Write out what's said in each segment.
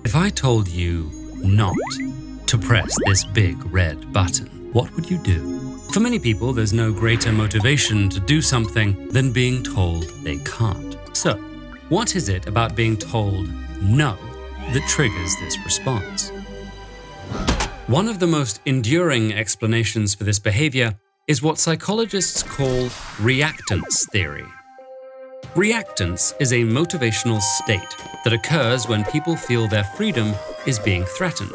If I told you not to press this big red button, what would you do? For many people, there's no greater motivation to do something than being told they can't. So, what is it about being told no that triggers this response? One of the most enduring explanations for this behavior is what psychologists call reactance theory. Reactance is a motivational state that occurs when people feel their freedom is being threatened,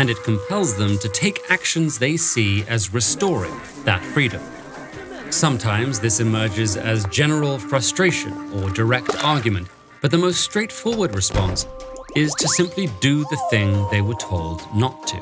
and it compels them to take actions they see as restoring that freedom. Sometimes this emerges as general frustration or direct argument, but the most straightforward response is to simply do the thing they were told not to.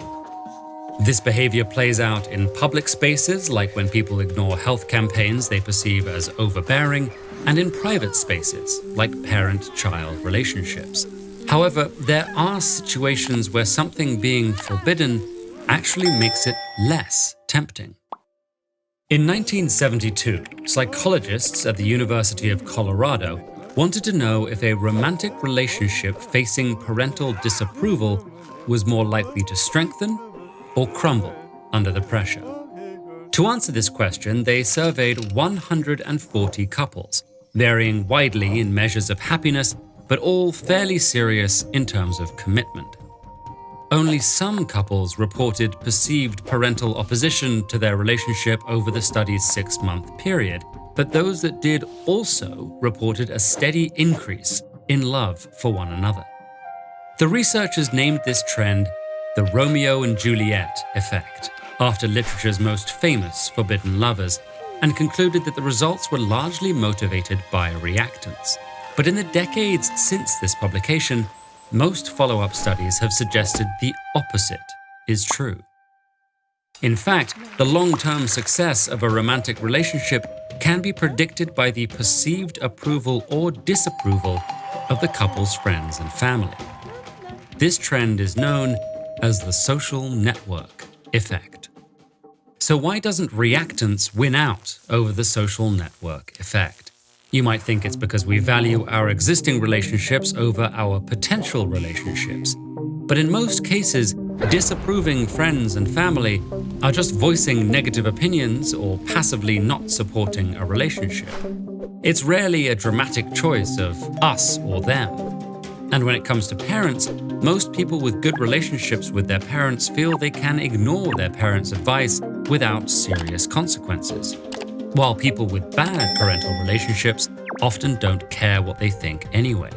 This behavior plays out in public spaces, like when people ignore health campaigns they perceive as overbearing, and in private spaces, like parent-child relationships. However, there are situations where something being forbidden actually makes it less tempting. In 1972, psychologists at the University of Colorado wanted to know if a romantic relationship facing parental disapproval was more likely to strengthen or crumble under the pressure. To answer this question, they surveyed 140 couples, varying widely in measures of happiness, but all fairly serious in terms of commitment. Only some couples reported perceived parental opposition to their relationship over the study's 6-month period, but those that did also reported a steady increase in love for one another. The researchers named this trend the Romeo and Juliet effect, after literature's most famous forbidden lovers, and concluded that the results were largely motivated by reactance. But in the decades since this publication, most follow-up studies have suggested the opposite is true. In fact, the long-term success of a romantic relationship can be predicted by the perceived approval or disapproval of the couple's friends and family. This trend is known as the social network effect. So why doesn't reactance win out over the social network effect? You might think it's because we value our existing relationships over our potential relationships. But in most cases, disapproving friends and family are just voicing negative opinions or passively not supporting a relationship. It's rarely a dramatic choice of us or them. And when it comes to parents, most people with good relationships with their parents feel they can ignore their parents' advice without serious consequences, while people with bad parental relationships often don't care what they think anyway.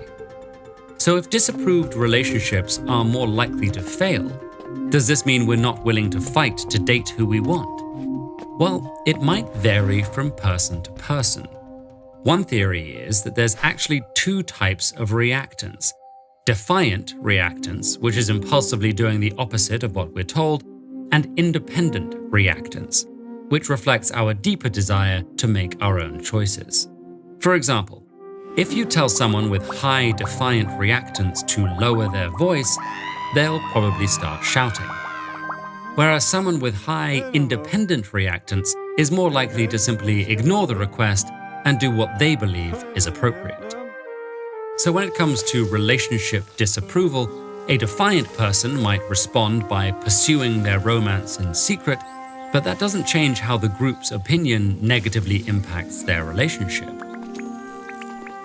So if disapproved relationships are more likely to fail, does this mean we're not willing to fight to date who we want? Well, it might vary from person to person. One theory is that there's actually 2 types of reactance. Defiant reactance, which is impulsively doing the opposite of what we're told, and independent reactance, which reflects our deeper desire to make our own choices. For example, if you tell someone with high defiant reactance to lower their voice, they'll probably start shouting. Whereas someone with high independent reactance is more likely to simply ignore the request and do what they believe is appropriate. So when it comes to relationship disapproval, a defiant person might respond by pursuing their romance in secret, but that doesn't change how the group's opinion negatively impacts their relationship.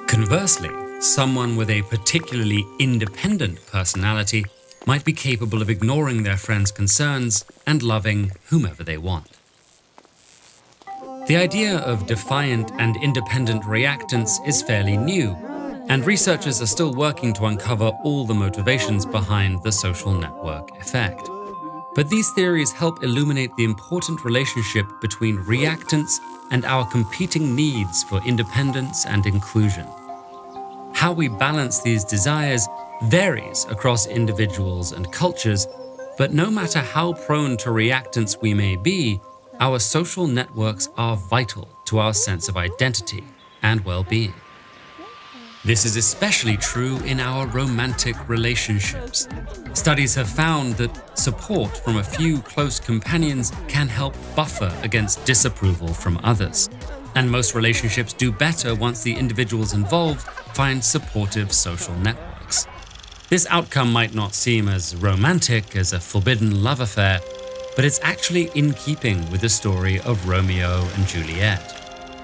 Conversely, someone with a particularly independent personality might be capable of ignoring their friends' concerns and loving whomever they want. The idea of defiant and independent reactance is fairly new, and researchers are still working to uncover all the motivations behind the social network effect. But these theories help illuminate the important relationship between reactance and our competing needs for independence and inclusion. How we balance these desires varies across individuals and cultures, but no matter how prone to reactance we may be, our social networks are vital to our sense of identity and well-being. This is especially true in our romantic relationships. Studies have found that support from a few close companions can help buffer against disapproval from others. And most relationships do better once the individuals involved find supportive social networks. This outcome might not seem as romantic as a forbidden love affair, but it's actually in keeping with the story of Romeo and Juliet,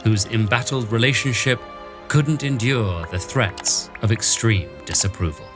whose embattled relationship couldn't endure the threats of extreme disapproval.